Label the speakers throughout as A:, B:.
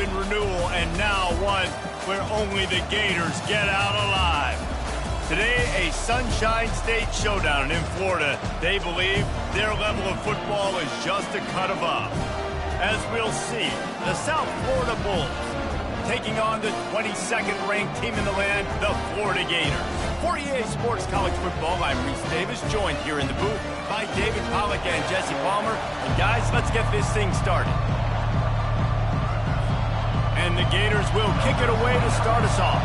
A: season renewal, and now one where only the Gators get out alive. Today, a Sunshine State showdown in Florida. They believe their level of football is just a cut above. As we'll see, the South Florida Bulls taking on the 22nd ranked team in the land, the Florida Gators. For EA Sports College Football, I'm Reese Davis, joined here in the booth by David Pollack and Jesse Palmer. And guys, let's get this thing started. And the Gators will kick it away to start us off.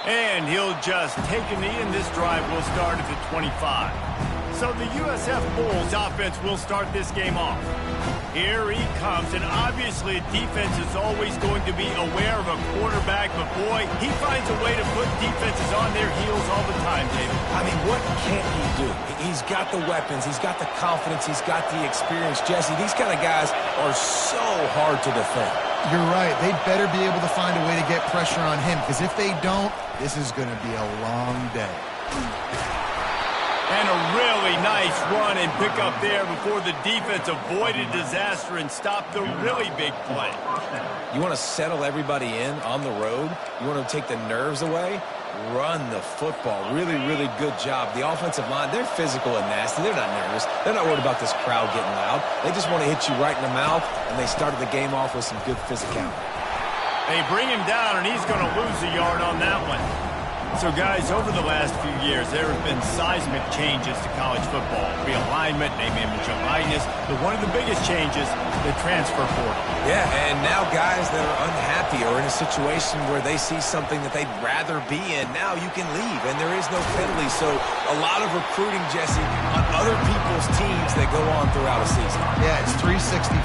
A: And he'll just take a knee, and this drive will start at the 25. So the USF Bulls offense will start this game off. Here he comes, and obviously defense is always going to be aware of a quarterback, but boy, he finds a way to put defenses on their heels all the time, David.
B: I mean, what can't he do? He's got the weapons, he's got the confidence, he's got the experience. Jesse, these kind of guys are so hard to defend.
C: You're right. They'd better be able to find a way to get pressure on him, because if they don't, this is going to be a long day.
A: And a really nice run and pick up there before the defense avoided disaster and stopped the really big play.
B: You want to settle everybody in on the road? You want to take the nerves away? Run the football. Really, really good job. The offensive line, they're physical and nasty. They're not nervous. They're not worried about this crowd getting loud. They just want to hit you right in the mouth, and they started the game off with some good physicality.
A: They bring him down, and he's going to lose a yard on that one. So, guys, over the last few years, there have been seismic changes to college football. Realignment, name, image, and likeness. But one of the biggest changes, the transfer portal.
B: Yeah, and now guys that are unhappy or in a situation where they see something that they'd rather be in, now you can leave, and there is no penalty. So a lot of recruiting, Jesse, on other people's teams that go on throughout a season.
C: Yeah, it's 365.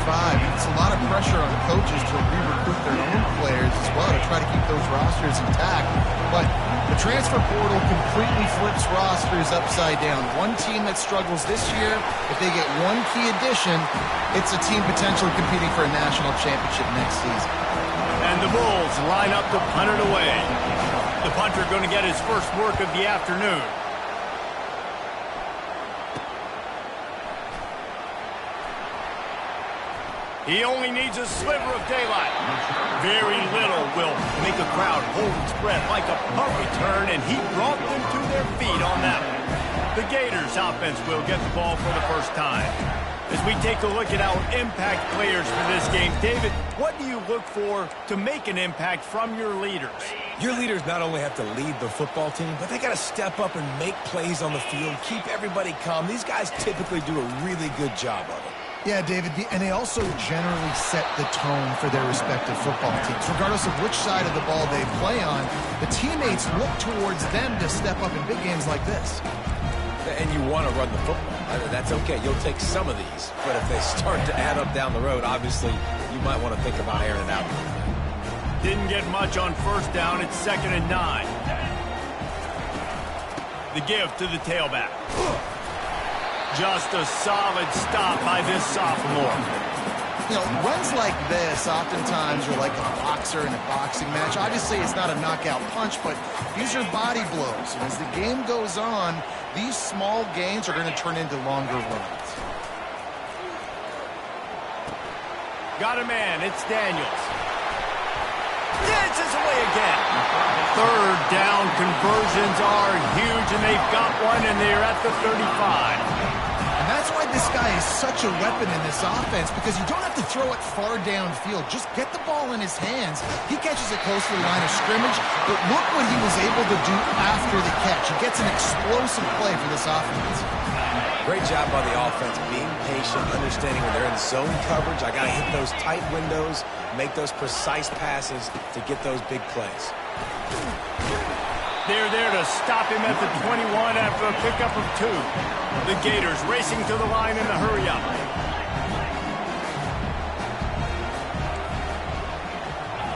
C: It's a lot of pressure on coaches to re-recruit their own players as well to try to keep those rosters intact. But the transfer portal completely flips rosters upside down. One team that struggles this year, if they get one key addition, it's a team potentially competing for a national championship next season.
A: And the Bulls line up to punt it away. The punter going to get his first work of the afternoon. He only needs a sliver of daylight. Very little will make a crowd hold its breath like a punt return, and he brought them to their feet on that one. The Gators offense will get the ball for the first time. As we take a look at our impact players for this game, David, what do you look for to make an impact from your leaders?
B: Your leaders not only have to lead the football team, but they got to step up and make plays on the field, keep everybody calm. These guys typically do a really good job of it.
C: Yeah, David, and they also generally set the tone for their respective football teams. Regardless of which side of the ball they play on, the teammates look towards them to step up in big games like this.
B: And you want to run the football. That's okay. You'll take some of these. But if they start to add up down the road, obviously, you might want to think about airing it out.
A: Didn't get much on first down. It's 2nd and 9. The give to the tailback. Just a solid stop by this sophomore.
C: You know, runs like this oftentimes are like a boxer in a boxing match. Obviously, it's not a knockout punch, but these are body blows. And as the game goes on, these small gains are going to turn into longer runs.
A: Got a man. It's Daniels. Dances away again. Third down conversions are huge, and they've got one, and they're at the 35.
C: And that's why this guy is such a weapon in this offense, because you don't have to throw it far downfield. Just get the ball in his hands. He catches it close to the line of scrimmage, but look what he was able to do after the catch. He gets an explosive play for this offense.
B: Great job by the offense, being patient, understanding when they're in zone coverage. I got to hit those tight windows, make those precise passes to get those big plays.
A: They're there to stop him at the 21 after a pickup of 2. The Gators racing to the line in the hurry-up.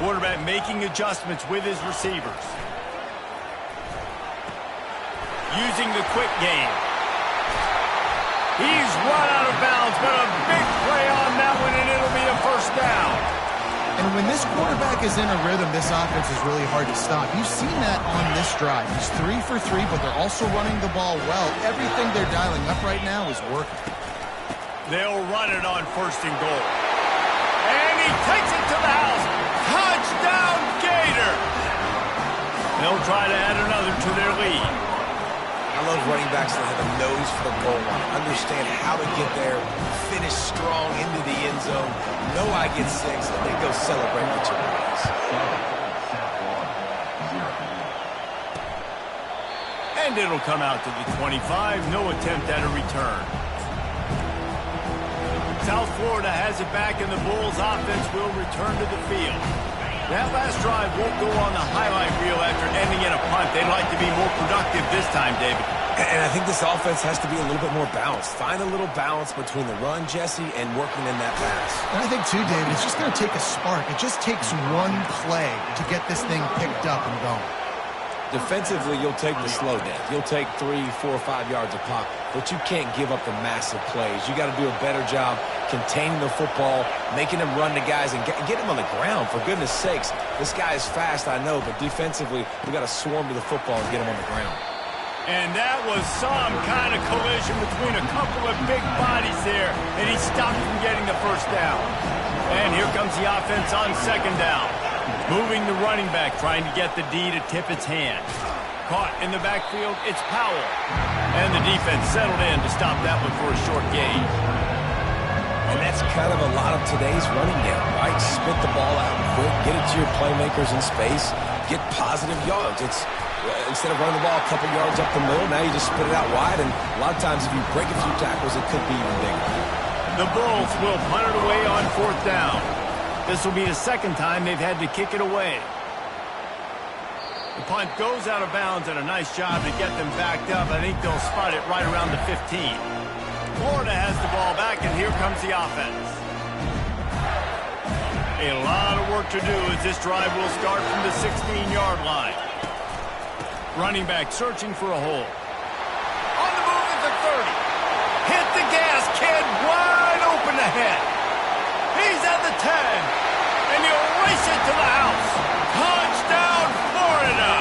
A: Quarterback making adjustments with his receivers. Using the quick game. He's run out of bounds, but a big play on that one, and it'll be a first down.
C: And when this quarterback is in a rhythm, this offense is really hard to stop. You've seen that on this drive. He's 3 for 3, but they're also running the ball well. Everything they're dialing up right now is working.
A: They'll run it on 1st and goal. And he takes it to the house. Touchdown, Gator! They'll try to add another to their lead.
B: I love running backs that have a nose for the goal line. Understand how to get there, finish strong into the end zone. Know I get 6, and then go celebrate with your boys.
A: And it'll come out to the 25. No attempt at a return. South Florida has it back, and the Bulls offense will return to the field. That last drive won't go on the highlight reel after ending in a punt. They'd like to be more productive this time, David.
B: And I think this offense has to be a little bit more balanced. Find a little balance between the run, Jesse, and working in that pass.
C: And I think, too, David, it's just going to take a spark. It just takes one play to get this thing picked up and going.
B: Defensively, you'll take the slow down. You'll take 3, 4, 5 yards a pop, but you can't give up the massive plays. You got to do a better job containing the football, making them run the guys, and get them on the ground. For goodness sakes, this guy is fast, I know, but defensively, we got to swarm to the football and get him on the ground.
A: And that was some kind of collision between a couple of big bodies there, and he stopped from getting the 1st down. And here comes the offense on 2nd down. Moving the running back, trying to get the D to tip its hand. Caught in the backfield, it's Powell. And the defense settled in to stop that one for a short gain.
B: And that's kind of a lot of today's running game, right? Spit the ball out quick, get it to your playmakers in space, get positive yards. It's instead of running the ball a couple yards up the middle, now you just spit it out wide, and a lot of times if you break a few tackles, it could be even bigger.
A: The Bulls will punt it away on 4th down. This will be the 2nd time they've had to kick it away. The punt goes out of bounds, and a nice job to get them backed up. I think they'll spot it right around the 15. Florida has the ball back, and here comes the offense. A lot of work to do as this drive will start from the 16-yard line. Running back searching for a hole. On the move at the 30. Hit the gas, kid. Wide open ahead. He's at the 10. And he'll race it to the house. Touchdown, Florida.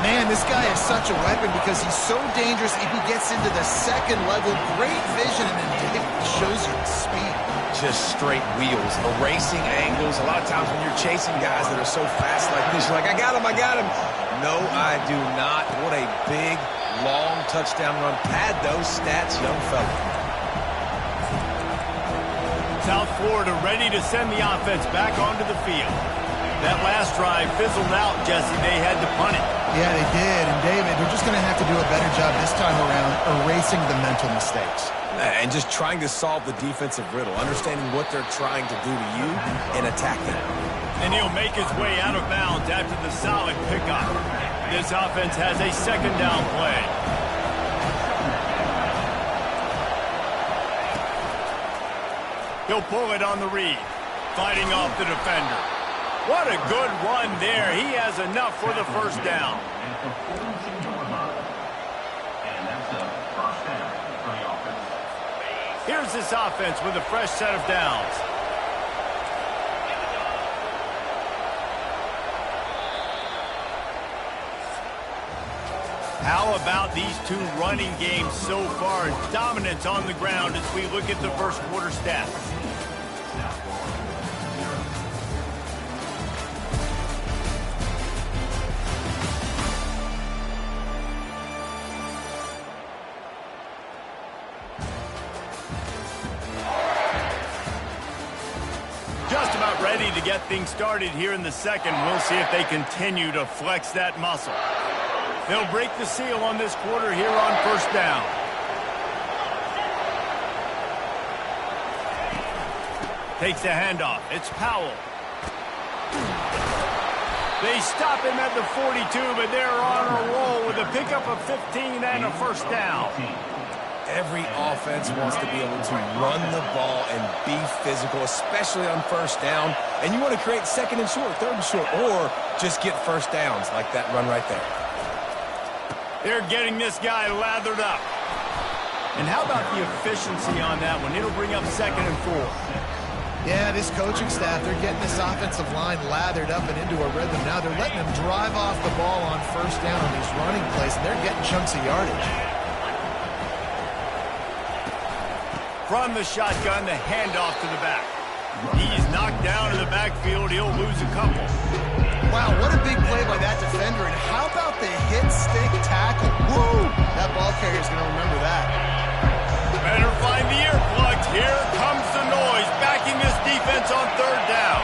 C: Man, this guy is such a weapon because he's so dangerous if he gets into the 2nd level. Great vision, and then it shows you the speed.
B: Just straight wheels, erasing angles. A lot of times when you're chasing guys that are so fast like this, you're like, I got him, I got him. No, I do not. What a big, long touchdown run. Pad those stats, young fella.
A: South Florida ready to send the offense back onto the field. That last drive fizzled out, Jesse. They had to punt it.
C: Yeah, they did. And, David, they're just going to have to do a better job this time around erasing the mental mistakes.
B: And just trying to solve the defensive riddle, understanding what they're trying to do to you and attacking.
A: And he'll make his way out of bounds after the solid pickup. This offense has a 2nd down play. He'll pull it on the read, fighting off the defender. What a good run there. He has enough for the 1st down. Here's this offense with a fresh set of downs. How about these two running games so far? Dominance on the ground as we look at the 1st quarter stats. Just about ready to get things started here in the 2nd. We'll see if they continue to flex that muscle. They'll break the seal on this quarter here on 1st down. Takes the handoff. It's Powell. They stop him at the 42, but they're on a roll with a pickup of 15 and a 1st down.
B: Every offense wants to be able to run the ball and be physical, especially on 1st down. And you want to create 2nd and short, 3rd and short, or just get 1st downs like that run right there.
A: They're getting this guy lathered up. And how about the efficiency on that one? It'll bring up 2nd and 4.
C: Yeah, this coaching staff, they're getting this offensive line lathered up and into a rhythm. Now they're letting them drive off the ball on first down on these running plays, and they're getting chunks of yardage.
A: From the shotgun, the handoff to the back. He's knocked down in the backfield. He'll lose a couple.
C: Wow, what a big play by that defender. And how about the hit-stick tackle? Woo! That ball carrier's going to remember that.
A: Better find the earplugs. Here comes the noise, backing this defense on third down.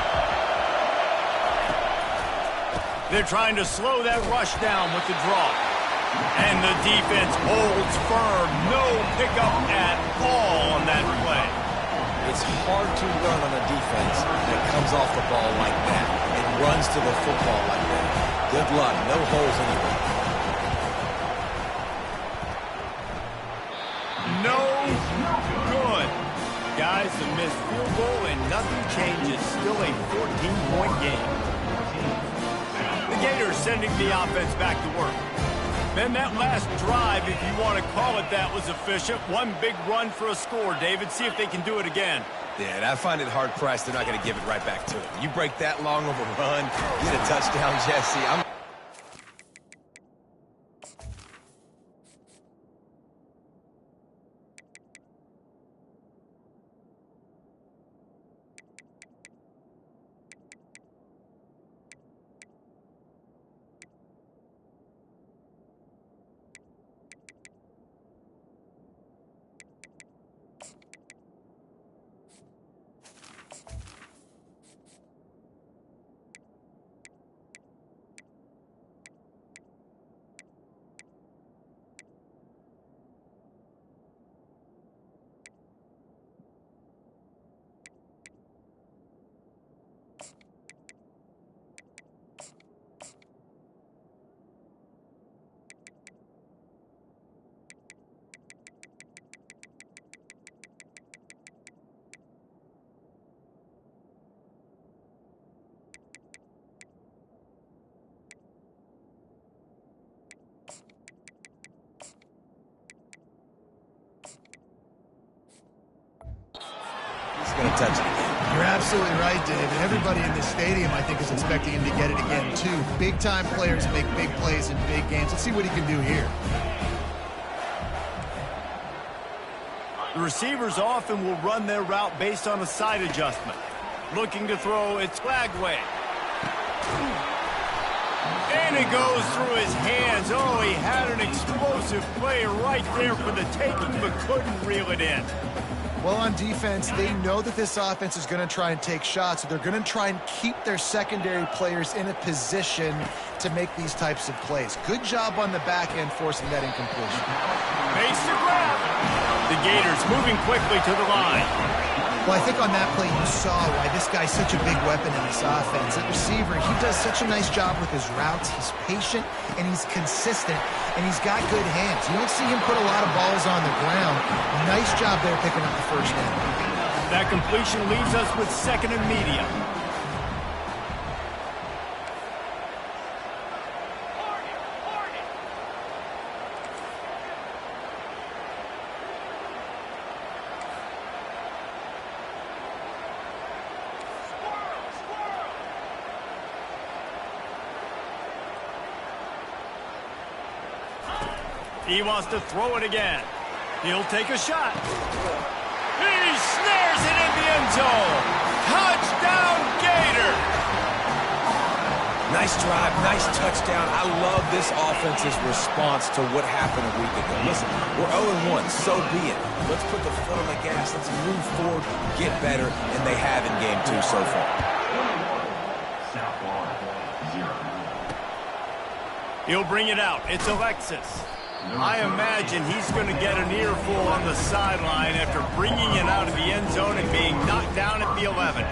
A: They're trying to slow that rush down with the draw. And the defense holds firm. No pickup at all on that play.
B: It's hard to run on a defense that comes off the ball like that and runs to the football like that. Good luck. No holes anywhere.
A: No good. Guys, the missed field goal and nothing changes. Still a 14-point game. The Gators sending the offense back to work. Then that last drive, if you want to call it that, was efficient. One big run for a score, David. See if they can do it again.
B: Yeah, and I find it hard-pressed they're not going to give it right back to him. You break that long of a run, get a touchdown, Jesse. Going to touch it again.
C: You're absolutely right, Dave. And everybody in this stadium, I think, is expecting him to get it again, too. Big-time players make big plays in big games. Let's see what he can do here.
A: The receivers often will run their route based on a side adjustment. Looking to throw, it's Flagway. And it goes through his hands. Oh, he had an explosive play right there for the taking, but couldn't reel it in.
C: Well, on defense, they know that this offense is going to try and take shots, so they're going to try and keep their secondary players in a position to make these types of plays. Good job on the back end forcing that incompletion.
A: Makes the grab. The Gators moving quickly to the line.
C: Well, I think on that play you saw why this guy's such a big weapon in this offense. At receiver, he does such a nice job with his routes. He's patient, and he's consistent, and he's got good hands. You don't see him put a lot of balls on the ground. Nice job there picking up the first down.
A: That completion leaves us with second and medium. He wants to throw it again. He'll take a shot. He snares it in the end zone. Touchdown, Gator!
B: Nice drive, nice touchdown. I love this offense's response to what happened a week ago. Listen, we're 0-1, so be it. Let's put the foot on the gas. Let's move forward, get better, and they have in game 2 so far.
A: He'll bring it out. It's Alexis. I imagine he's going to get an earful on the sideline after bringing it out of the end zone and being knocked down at the 11.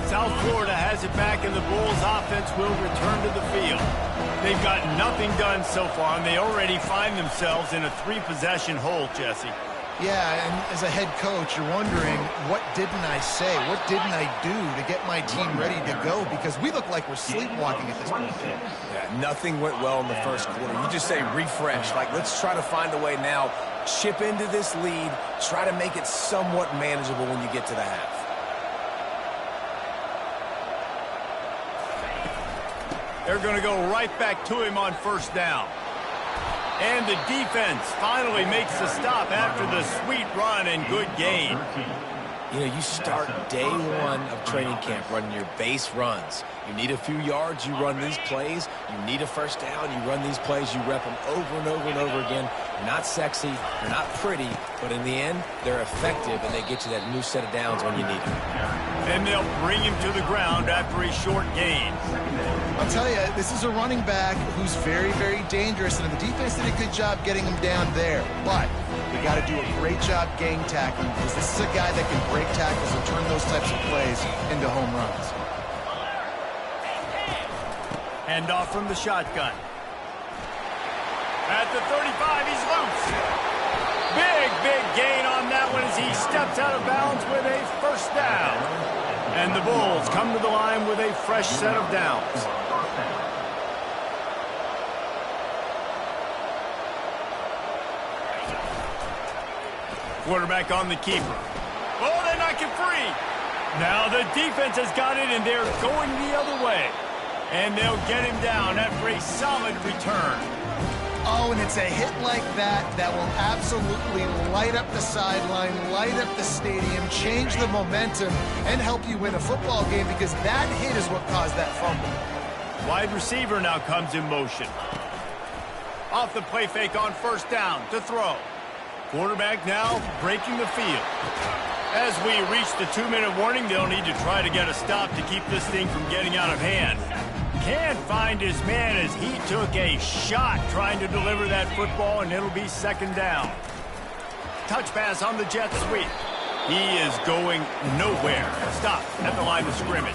A: South Florida has it back, and the Bulls offense will return to the field. They've got nothing done so far, and they already find themselves in a 3-possession hole, Jesse.
C: Yeah, and as a head coach, you're wondering, what didn't I say? What didn't I do to get my team ready to go? Because we look like we're sleepwalking at this point.
B: Yeah, nothing went well in the first quarter. You just say refresh. Like, let's try to find a way now. Chip into this lead. Try to make it somewhat manageable when you get to the half.
A: They're going to go right back to him on first down. And the defense finally makes the stop after the sweet run and good gain.
B: You know, you start day one of training camp running your base runs. You need a few yards, you run these plays. You need a first down, you run these plays. You rep them over and over and over again. They're not sexy, they're not pretty, but in the end, they're effective, and they get you that new set of downs when you need them.
A: And they'll bring him to the ground after a short gain.
C: I'll tell you, this is a running back who's very, very dangerous, and the defense did a good job getting him down there. But we got to do a great job gang tackling, because this is a guy that can break tackles and turn those types of plays into home runs.
A: Handoff from the shotgun. At the 35, he's loose. Big gain on that one as he steps out of bounds with a first down. And the Bulls come to the line with a fresh set of downs. Quarterback on the keeper. Oh, they knock it free. Now the defense has got it, and they're going the other way. And they'll get him down after a solid return.
C: Oh, and it's a hit like that that will absolutely light up the sideline, light up the stadium, change the momentum, and help you win a football game, because that hit is what caused that fumble.
A: Wide receiver now comes in motion. Off the play fake on first down to throw. Quarterback now breaking the field. As we reach the 2-minute warning, they'll need to try to get a stop to keep this thing from getting out of hand. Can't find his man as he took a shot trying to deliver that football, and it'll be second down. Touch pass on the jet sweep. He is going nowhere. Stop at the line of scrimmage.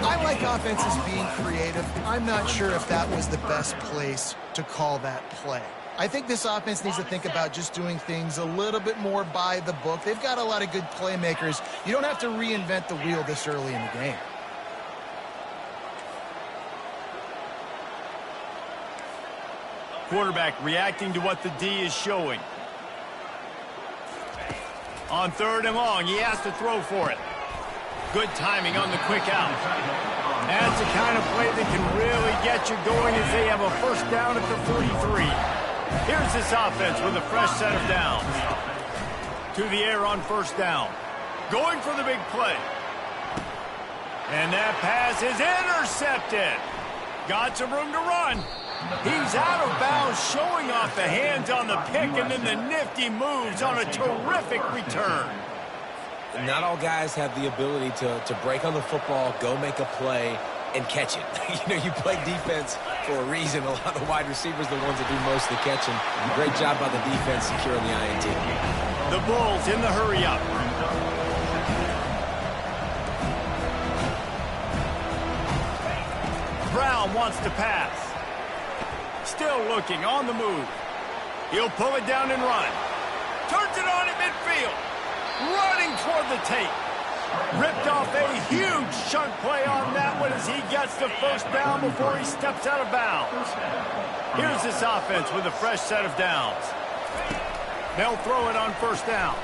C: I like offenses being creative. I'm not sure if that was the best place to call that play. I think this offense needs to think about just doing things a little bit more by the book. They've got a lot of good playmakers. You don't have to reinvent the wheel this early in the game.
A: Quarterback reacting to what the D is showing. On third and long, he has to throw for it. Good timing on the quick out. That's the kind of play that can really get you going as they have a first down at the 43. Here's this offense with a fresh set of downs. To the air on first down. Going for the big play. And that pass is intercepted. Got some room to run. He's out of bounds, showing off the hands on the pick, and then the nifty moves on a terrific return.
B: Not all guys have the ability to break on the football, go make a play, and catch it. You know, you play defense for a reason. A lot of the wide receivers are the ones that do most of the catching. Great job by the defense securing the INT.
A: The Bulls in the hurry-up. Brown wants to pass. Still looking, on the move. He'll pull it down and run. Turns it on at midfield. Running toward the tape. Ripped off a huge chunk play on that one as he gets the first down before he steps out of bounds. Here's this offense with a fresh set of downs. They'll throw it on first down.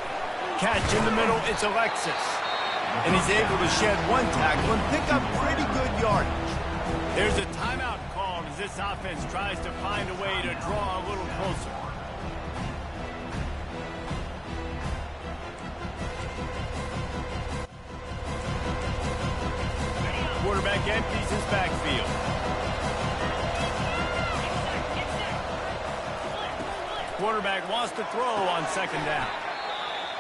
A: Catch in the middle, it's Alexis. And he's able to shed one tackle and pick up pretty good yardage. There's a timeout called as this offense tries to find a way to draw a little closer. Quarterback empties his backfield. Quarterback wants to throw on second down.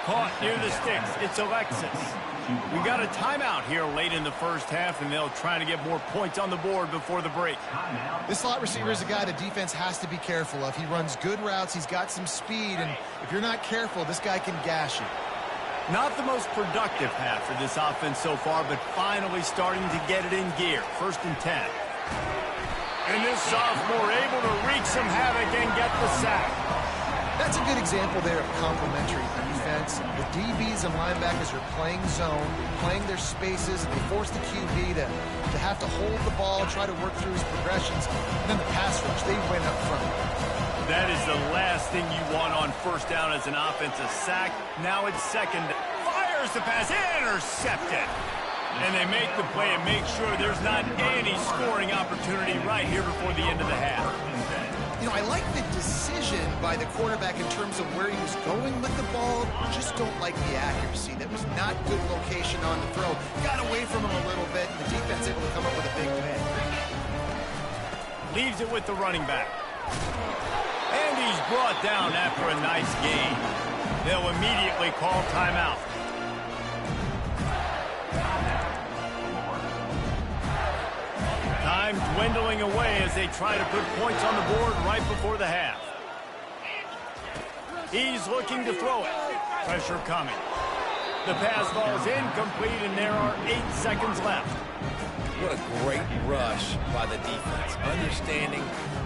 A: Caught near the sticks. It's Alexis. We got a timeout here late in the first half, and they'll try to get more points on the board before the break.
C: This slot receiver is a guy the defense has to be careful of. He runs good routes. He's got some speed, and if you're not careful, this guy can gash you.
A: Not the most productive half for this offense so far, but finally starting to get it in gear. First and 10. And this sophomore able to wreak some havoc and get the sack.
C: That's a good example there of complementary defense. The DBs and linebackers are playing zone, playing their spaces, and they force the QB to have to hold the ball, try to work through his progressions, and then the pass rush, they win up front.
A: That is the last thing you want on first down as an offensive sack. Now it's second. Fires the pass, intercepted. And they make the play and make sure there's not any scoring opportunity right here before the end of the half.
C: You know, I like the decision by the quarterback in terms of where he was going with the ball. Just don't like the accuracy. That was not good location on the throw. Got away from him a little bit, and the defense able to come up with a big win.
A: Leaves it with the running back. And he's brought down after a nice gain. They'll immediately call timeout. Time dwindling away as they try to put points on the board right before the half. He's looking to throw it. Pressure coming. The pass falls incomplete, and there are 8 seconds left.
B: What a great rush by the defense. Understanding,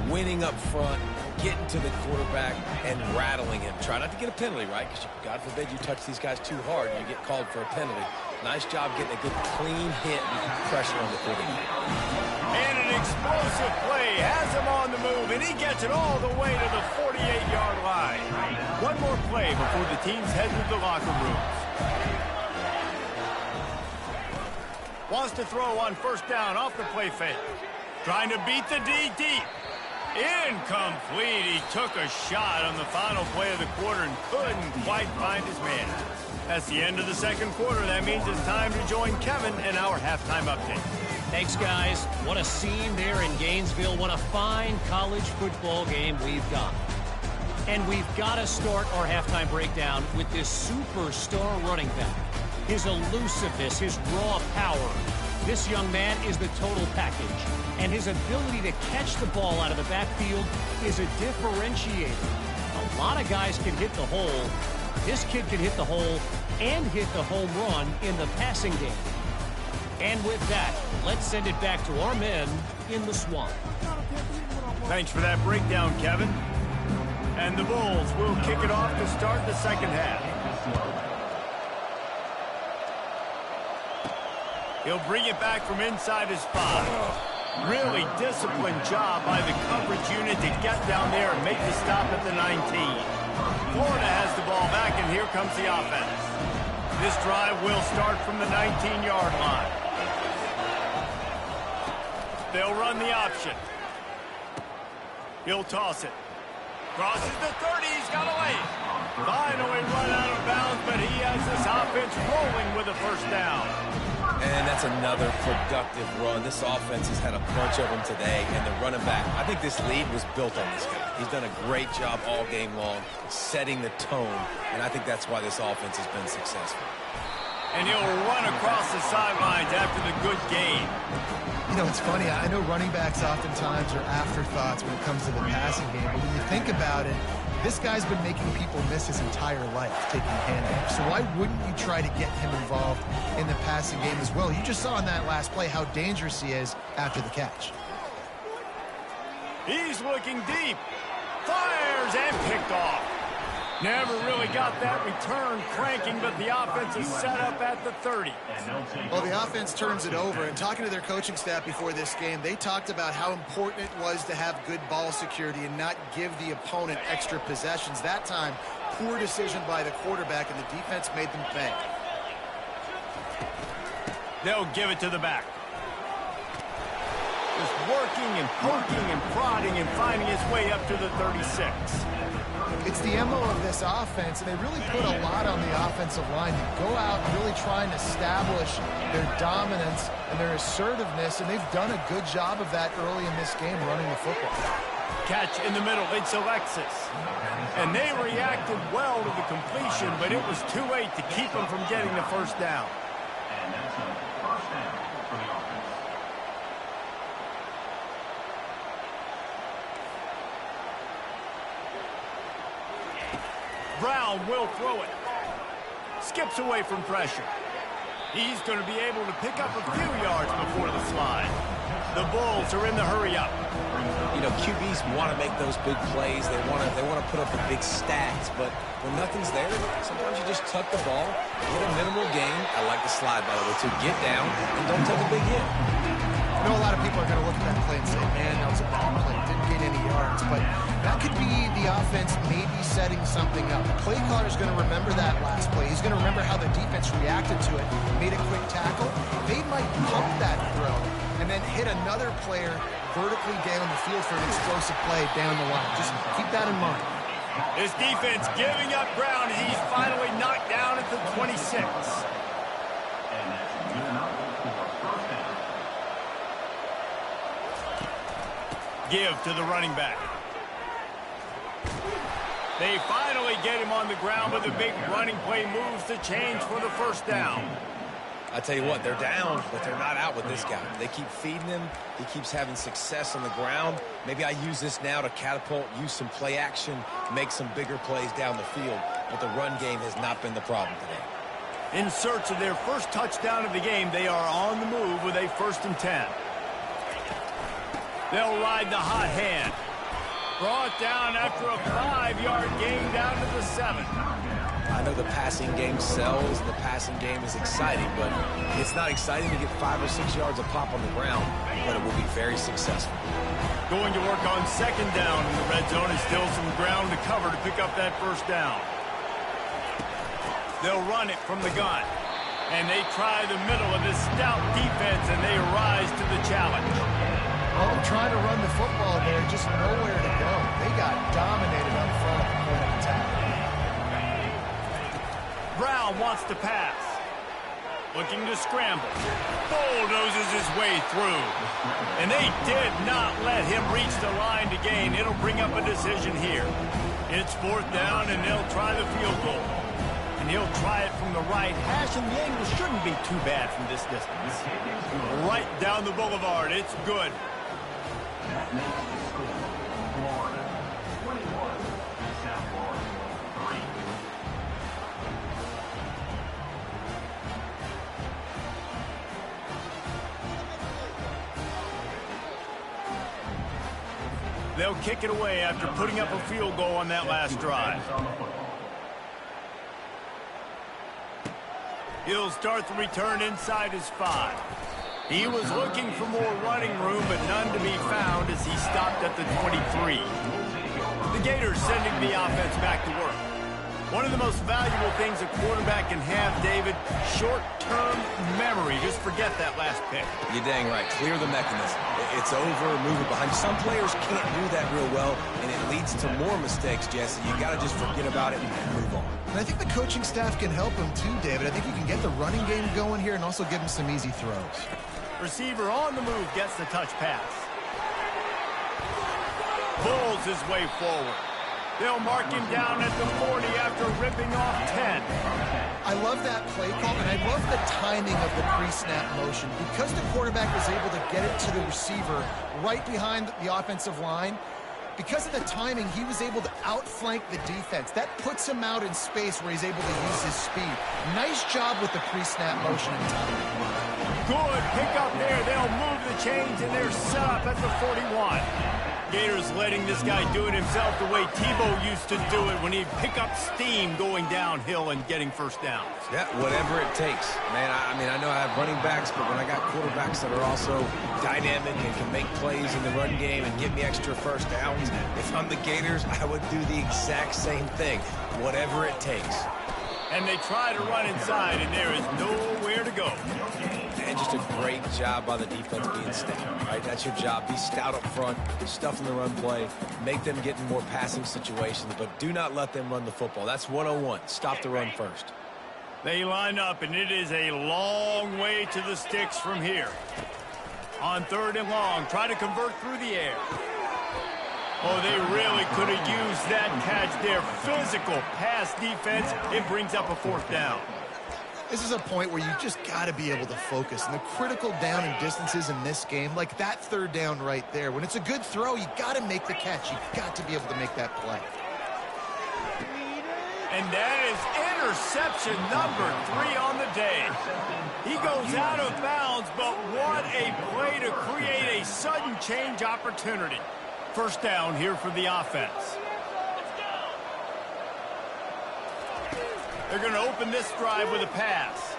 B: winning up front, getting to the quarterback, and rattling him. Try not to get a penalty, right? Because God forbid you touch these guys too hard and you get called for a penalty. Nice job getting a good clean hit and pressure on the quarterback.
A: And an explosive play has him on the move, and he gets it all the way to the 48-yard line. One more play before the teams head to the locker rooms. Wants to throw on first down off the play fake. Trying to beat the D deep. Incomplete. He took a shot on the final play of the quarter and couldn't quite find his man. That's the end of the second quarter. That means it's time to join Kevin in our halftime update.
D: Thanks, guys. What a scene there in Gainesville. What a fine college football game we've got. And we've got to start our halftime breakdown with this superstar running back. His elusiveness, his raw power. This young man is the total package. And his ability to catch the ball out of the backfield is a differentiator. A lot of guys can hit the hole. This kid can hit the hole and hit the home run in the passing game. And with that, let's send it back to our men in the swamp.
A: Thanks for that breakdown, Kevin. And the Bulls will kick it off to start the second half. He'll bring it back from inside his 5. Really disciplined job by the coverage unit to get down there and make the stop at the 19. Florida has the ball back, and here comes the offense. This drive will start from the 19-yard line. They'll run the option. He'll toss it. Crosses the 30. He's got away. Finally run out of bounds, but he has this offense rolling with a first down.
B: And that's another productive run. This offense has had a bunch of them today, and the running back, I think this lead was built on this guy. He's done a great job all game long setting the tone, and I think that's why this offense has been successful.
A: And he'll run across the sidelines after the good gain.
C: You know, it's funny. I know running backs oftentimes are afterthoughts when it comes to the passing game, but when you think about it, this guy's been making people miss his entire life taking handoffs. So why wouldn't you try to get him involved in the passing game as well? You just saw in that last play how dangerous he is after the catch. He's looking deep. Fires and picked off. Never really got that return cranking, but the offense is set up at the 30. Well, the offense turns it over, and talking to their coaching staff before this game, they talked about how important it was to have good ball security and not give the opponent extra possessions. That time, poor decision by the quarterback, and the defense made them pay. They'll give it to the back. Just working and poking and prodding and finding his way up to the 36. It's the MO of this offense, and they really put a lot on the offensive line to go out and really try and establish their dominance and their assertiveness, and they've done a good job of that early in this game running the football. Catch in the middle, it's Alexis. And they reacted well to the completion, but it was too late to keep them from getting the first down. And that's a first down for the offense. Brown will throw it. Skips away from pressure. He's going to be able to pick up a few yards before the slide. The Bulls are in the hurry-up.
B: You know, QBs want to make those big plays. They want to put up the big stats, but when nothing's there, sometimes you just tuck the ball, get a minimal gain. I like the slide, by the way, to get down and don't take a big hit. I know a lot of people are going to look at that play and say, man, that was a bad play. Didn't gain any yards, but that could be the
C: the offense may be setting something up. The play caller is going to remember that last play. He's going to remember how the defense reacted to it, made a quick tackle. They might pump that throw and then hit another player vertically down the field for an explosive play down the line. Just keep that in mind.
A: His defense giving up ground as he's finally knocked down at the 26. Give to the running back. They finally get him on the ground with a big running play moves to change for the first down.
B: I tell you what, they're down, but they're not out with this guy. They keep feeding him. He keeps having success on the ground. Maybe I use this now to catapult, use some play action, make some bigger plays down the field. But the run game has not been the problem today.
A: In search of their first touchdown of the game, they are on the move with a 1st and 10. They'll ride the hot hand. Brought down after a 5-yard gain down to the 7.
B: I know the passing game sells, the passing game is exciting, but it's not exciting to get 5 or 6 yards a pop on the ground, but it will be very successful.
A: Going to work on 2nd down in the red zone is still some ground to cover to pick up that 1st down. They'll run it from the gun, and they try the middle of this stout defense, and they rise to the challenge.
C: Oh, trying to run the football there, just nowhere to go. They got dominated up front at the point of attack.
A: Brown wants to pass. Looking to scramble. Bulldozes his way through. And they did not let him reach the line to gain. It'll bring up a decision here. It's 4th down, and they'll try the field goal. And he'll try it from the right hash, and the angle shouldn't be too bad from this distance. Right down the boulevard. It's good. They'll kick it away after putting up a field goal on that last drive. He'll start the return inside his 5. He was looking for more running room, but none to be found as he stopped at the 23. The Gators sending the offense back to work. One of the most valuable things a quarterback can have, David, short-term memory. Just forget that last pick.
B: You're dang right. Clear the mechanism. It's over, move it behind. Some players can't do that real well, and it leads to more mistakes, Jesse. You got to just forget about it and move on.
C: And I think the coaching staff can help him too, David. I think you can get the running game going here and also give him some easy throws.
A: Receiver on the move gets the touch pass. Pulls his way forward. They'll mark him down at the 40 after ripping off 10.
C: I love that play call, and I love the timing of the pre-snap motion. Because the quarterback was able to get it to the receiver right behind the offensive line, because of the timing, he was able to outflank the defense. That puts him out in space where he's able to use his speed. Nice job with the pre-snap motion and timing.
A: Good pick up there. They'll move the chains, and they're set up at the 41. Gators letting this guy do it himself the way Tebow used to do it when he'd pick up steam going downhill and getting 1st downs.
B: Yeah, whatever it takes. Man, I mean, I know I have running backs, but when I got quarterbacks that are also dynamic and can make plays in the run game and get me extra 1st downs, if I'm the Gators, I would do the exact same thing, whatever it takes.
A: And they try to run inside, and there is nowhere to go.
B: And just a great job by the defense being stout, right? That's your job. Be stout up front, stuff in the run play, make them get in more passing situations, but do not let them run the football. That's 101. Stop the run first.
A: They line up, and it is a long way to the sticks from here. On 3rd and long, try to convert through the air. Oh, they really could have used that catch there. Physical pass defense. It brings up a 4th down.
C: This is a point where you just got to be able to focus. And the critical down and distances in this game, like that 3rd down right there, when it's a good throw, you got to make the catch. You got to be able to make that play.
A: And that is interception number 3 on the day. He goes out of bounds, but what a play to create a sudden change opportunity. 1st down here for the offense. They're going to open this drive with a pass.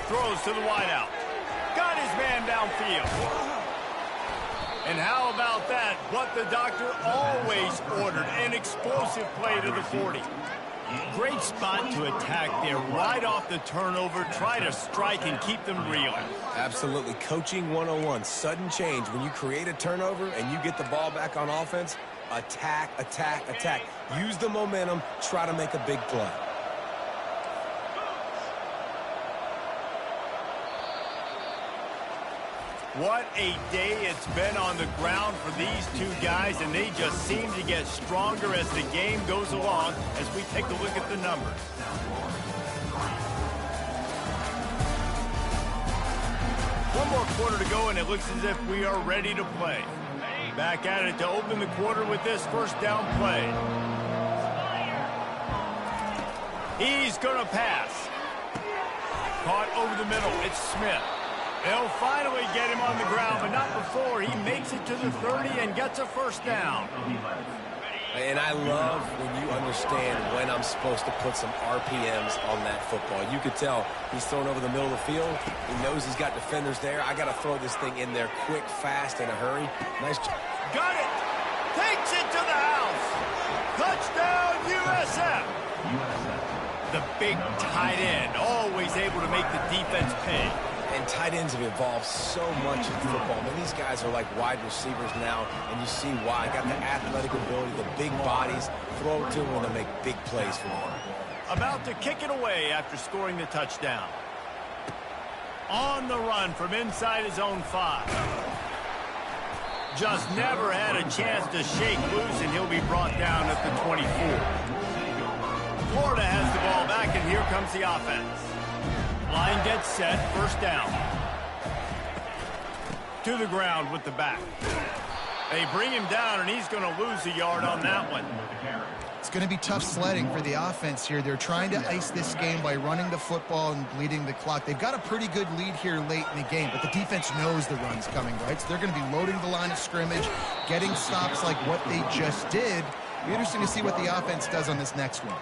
A: Throws to the wideout. Got his man downfield. And how about that? What the doctor always ordered, an explosive play to the 40. Great spot to attack there, right off the turnover. Try to strike and keep them reeling.
B: Absolutely. Coaching 101. Sudden change. When you create a turnover and you get the ball back on offense, attack, attack, attack. Use the momentum. Try to make a big play.
A: What a day it's been on the ground for these two guys, and they just seem to get stronger as the game goes along as we take a look at the numbers. One more quarter to go, and it looks as if we are ready to play. Back at it to open the quarter with this first down play. He's going to pass. Caught over the middle. It's Smith. They'll finally get him on the ground, but not before he makes it to the 30 and gets a first down.
B: And I love when you understand when I'm supposed to put some RPMs on that football. You could tell he's thrown over the middle of the field. He knows he's got defenders there. I got to throw this thing in there quick, fast, in a hurry. Nice.
A: Got it. Takes it to the house. Touchdown, USF. The big tight end, always able to make the defense pay.
B: And tight ends have evolved so much in football. I mean, these guys are like wide receivers now, and you see why. Got the athletic ability, the big bodies. Throw it to them and they'll make big plays for them.
A: About to kick it away after scoring the touchdown. On the run from inside his own 5. Just never had a chance to shake loose, and he'll be brought down at the 24. Florida has the ball back, and here comes the offense. Line gets set, first down. To the ground with the back. They bring him down, and he's going to lose a yard on that one.
C: It's going to be tough sledding for the offense here. They're trying to ice this game by running the football and bleeding the clock. They've got a pretty good lead here late in the game, but the defense knows the run's coming, right? So they're going to be loading the line of scrimmage, getting stops like what they just did. It'll be interesting to see what the offense does on this next one.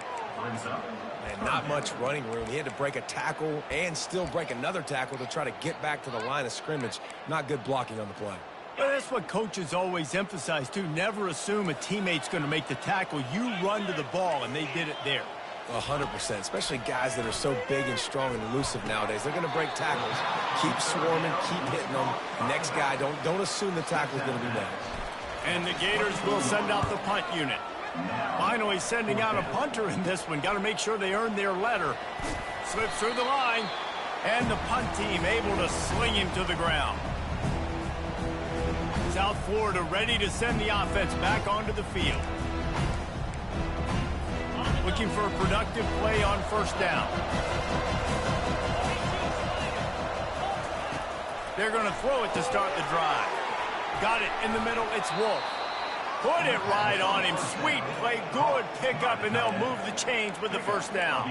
B: And not much running room. He had to break a tackle and still break another tackle to try to get back to the line of scrimmage. Not good blocking on the play.
A: But that's what coaches always emphasize, too. Never assume a teammate's going to make the tackle. You run to the ball, and they did it there.
B: 100%, especially guys that are so big and strong and elusive nowadays. They're going to break tackles. Keep swarming, keep hitting them. Next guy, don't assume the tackle's going to be made.
A: And the Gators will send out the punt unit. Finally sending out a punter in this one. Got to make sure they earn their letter. Slips through the line. And the punt team able to sling him to the ground. South Florida ready to send the offense back onto the field. Looking for a productive play on first down. They're going to throw it to start the drive. Got it in the middle. It's Wolf. Put it right on him. Sweet play. Good pickup, and they'll move the chains with the first down.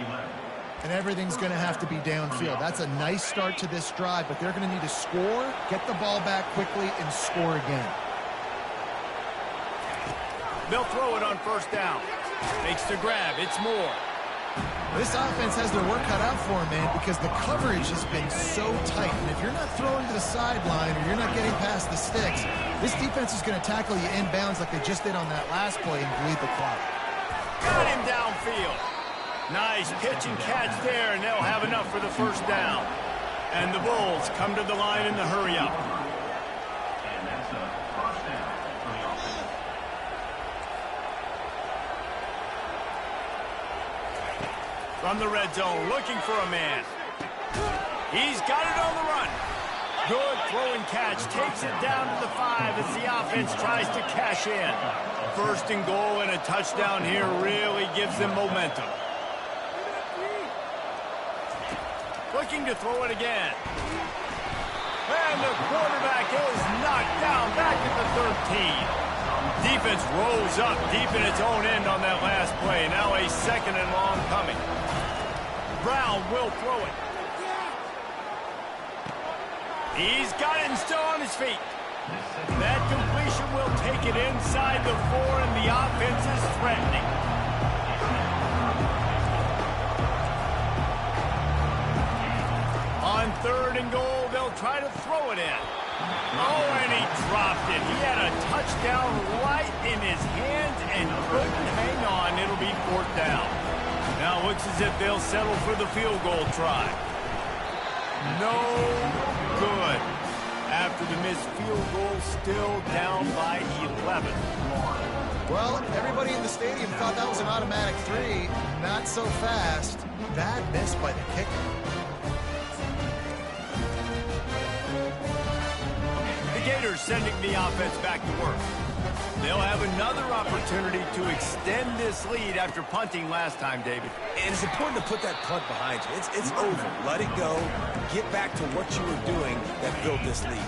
C: And everything's going to have to be downfield. That's a nice start to this drive, but they're going to need to score, get the ball back quickly, and score again.
A: They'll throw it on first down. Makes the grab. It's Moore.
C: This offense has their work cut out for them, man, because the coverage has been so tight. And if you're not throwing to the sideline or you're not getting past the sticks, this defense is going to tackle you inbounds like they just did on that last play and bleed the clock.
A: Got him downfield. Nice pitch and catch there, and they'll have enough for the first down. And the Bulls come to the line in the hurry-up. From the red zone, looking for a man. He's got it on the run. Good throw and catch. Takes it down to the 5 as the offense tries to cash in. First and goal and a touchdown here really gives them momentum. Looking to throw it again. And the quarterback is knocked down back at the 13. Defense rose up deep in its own end on that last play. Now a second and long coming. Brown will throw it. He's got it and still on his feet. That completion will take it inside the 4, and the offense is threatening. On third and goal, they'll try to throw it in. Oh, and he dropped it. He touchdown right in his hands and couldn't hang on. It'll be 4th down. Now looks as if they'll settle for the field goal try. No good. After the missed field goal, still down by 11.
C: Well, everybody in the stadium thought that was an automatic 3. Not so fast. Bad miss by the kicker.
A: The Gators sending the offense back to work. They'll have another opportunity to extend this lead after punting last time, David.
B: And it's important to put that punt behind you. It's over. Let it go. Get back to what you were doing that built this lead.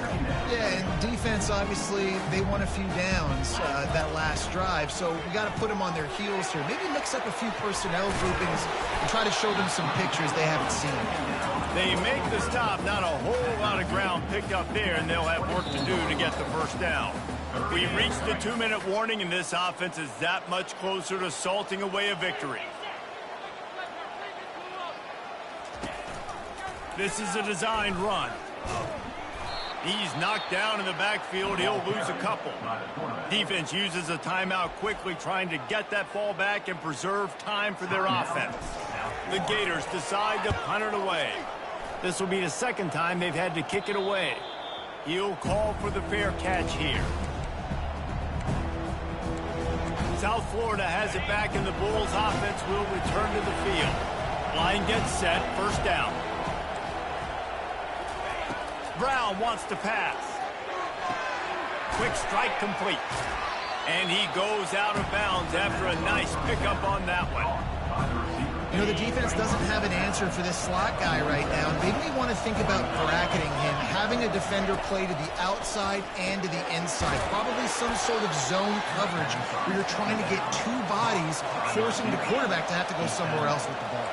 C: Yeah, and defense, obviously, they won a few downs that last drive, so we got to put them on their heels here. Maybe mix up a few personnel groupings and try to show them some pictures they haven't seen.
A: They make the stop. Not a whole lot of ground picked up there, and they'll have work to do to get the first down. We've reached the 2-minute warning, and this offense is that much closer to salting away a victory. This is a designed run. He's knocked down in the backfield. He'll lose a couple. Defense uses a timeout quickly, trying to get that ball back and preserve time for their offense. The Gators decide to punt it away. This will be the second time they've had to kick it away. He'll call for the fair catch here. South Florida has it back, and the Bulls offense will return to the field. Line gets set, first down. Brown wants to pass. Quick strike complete. And he goes out of bounds after a nice pickup on that one.
C: You know, the defense doesn't have an answer for this slot guy right now. They may want to think about bracketing him, having a defender play to the outside and to the inside. Probably some sort of zone coverage where you're trying to get 2 bodies, forcing the quarterback to have to go somewhere else with the ball.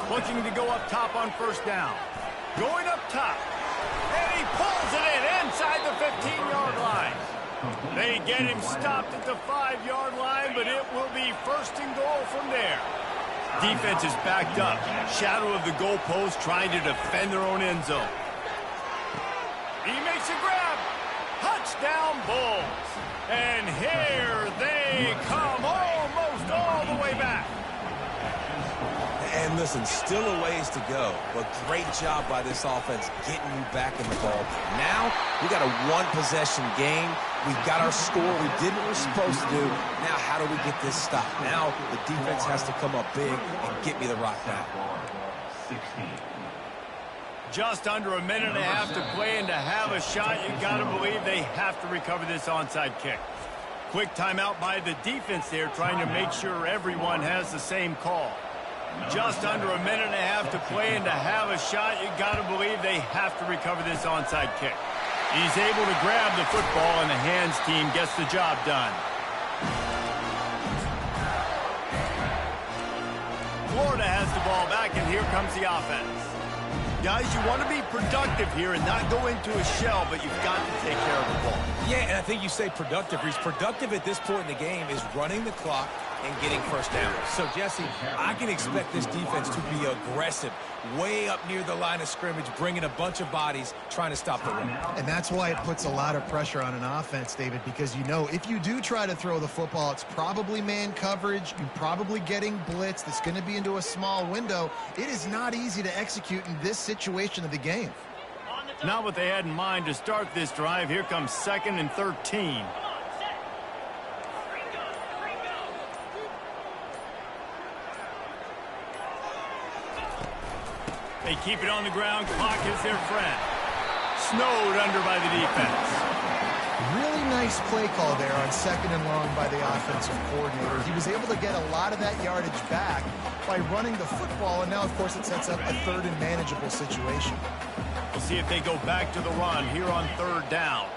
A: Looking to go up top on first down. Going up top. And he pulls it in inside the 15-yard line. They get him stopped at the 5-yard line, but it will be 1st and goal from there. Defense is backed up. Shadow of the goalpost, trying to defend their own end zone. He makes a grab. Touchdown Bulls. And here they come, almost all the way back.
B: And listen, still a ways to go, but great job by this offense getting you back in the ball. Now, we got a 1-possession game. We got our score. We did what we're supposed to do. Now, how do we get this stop? Now, the defense has to come up big and get me the rock back.
A: Just under a minute and a half to play, and to have a shot, you got to believe they have to recover this onside kick. Quick timeout by the defense there, trying to make sure everyone has the same call. Just under a minute and a half to play, and to have a shot, you got to believe they have to recover this onside kick. He's able to grab the football, and the hands team gets the job done. Florida has the ball back, and here comes the offense. Guys, you want to be productive here and not go into a shell, but you've got to take care of the ball.
B: Yeah, and I think you say productive. He's productive at this point in the game is running the clock and getting first down. So, Jesse, I can expect this defense to be aggressive, way up near the line of scrimmage, bringing a bunch of bodies, trying to stop the run.
C: And that's why it puts a lot of pressure on an offense, David, because you know if you do try to throw the football, it's probably man coverage. You're probably getting blitz. That's going to be into a small window. It is not easy to execute in this situation of the game.
A: Not what they had in mind to start this drive. Here comes 2nd and 13. They keep it on the ground. Clock is their friend. Snowed under by the defense.
C: Really nice play call there on 2nd and long by the offensive coordinator. He was able to get a lot of that yardage back by running the football, and now, of course, it sets up a 3rd and manageable situation.
A: We'll see if they go back to the run here on 3rd down.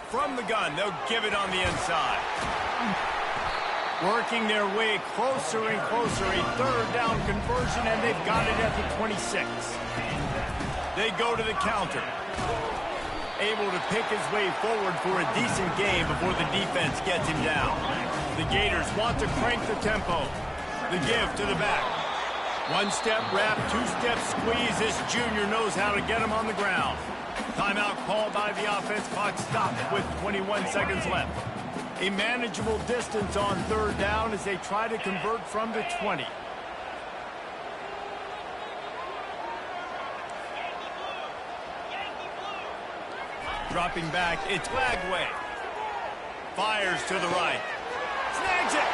A: From the gun, they'll give it on the inside. Working their way closer and closer, a third down conversion, and they've got it at the 26. They go to the counter. Able to pick his way forward for a decent gain before the defense gets him down. The Gators want to crank the tempo. The give to the back. One-step wrap, two-step squeeze. This junior knows how to get him on the ground. Timeout called by the offense. Clock stopped with 21 seconds left. A manageable distance on third down as they try to convert from the 20. Dropping back, it's Lagway. Fires to the right. Snags it.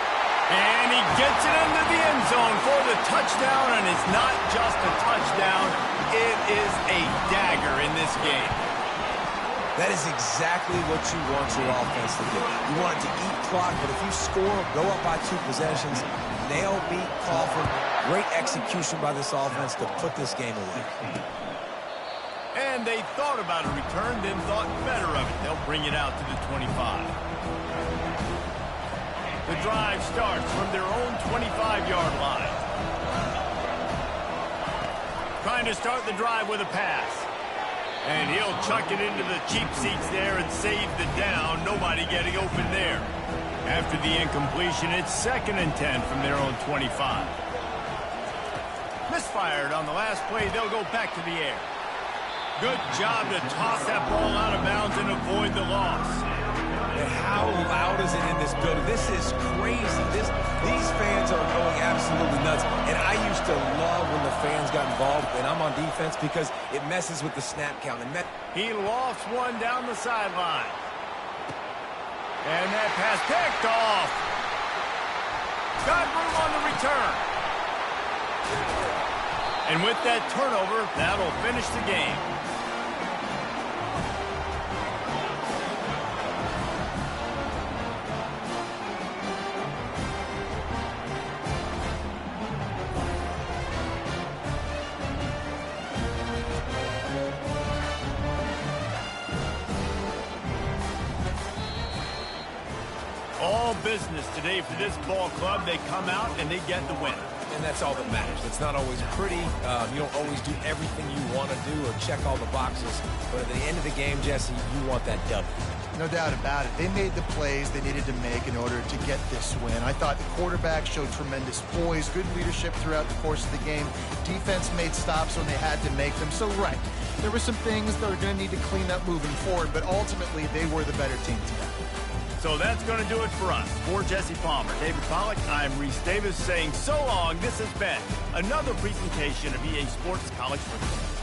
A: And he gets it into the end zone for the touchdown, and it's not just a touchdown, it is a dagger in this game.
B: That is exactly what you want your offense to do. You want it to eat clock, but if you score, go up by 2 possessions, nail, beat, coffin, great execution by this offense to put this game away.
A: And they thought about a return, then thought better of it. They'll bring it out to the 25. The drive starts from their own 25-yard line. Trying to start the drive with a pass. And he'll chuck it into the cheap seats there and save the down. Nobody getting open there. After the incompletion, it's 2nd and 10 from their own 25. Misfired on the last play. They'll go back to the air. Good job to toss that ball out of bounds and avoid the loss.
B: And how loud is it in this building? This is crazy. These fans are going absolutely nuts. And I used to love when the fans got involved, and I'm on defense because it messes with the snap count. And
A: he lost one down the sideline. And that pass picked off. Got room on the return. And with that turnover, that'll finish the game. All business today for this ball club. They come out and they get the win.
B: And that's all that matters. It's not always pretty. You don't always do everything you want to do or check all the boxes. But at the end of the game, Jesse, you want that W.
C: No doubt about it. They made the plays they needed to make in order to get this win. I thought the quarterback showed tremendous poise, good leadership throughout the course of the game. Defense made stops when they had to make them. So, right, there were some things that are going to need to clean up moving forward, but ultimately they were the better team today.
A: So that's going to do it for us. For Jesse Palmer, David Pollack, I'm Reese Davis saying so long. This has been another presentation of EA Sports College Football.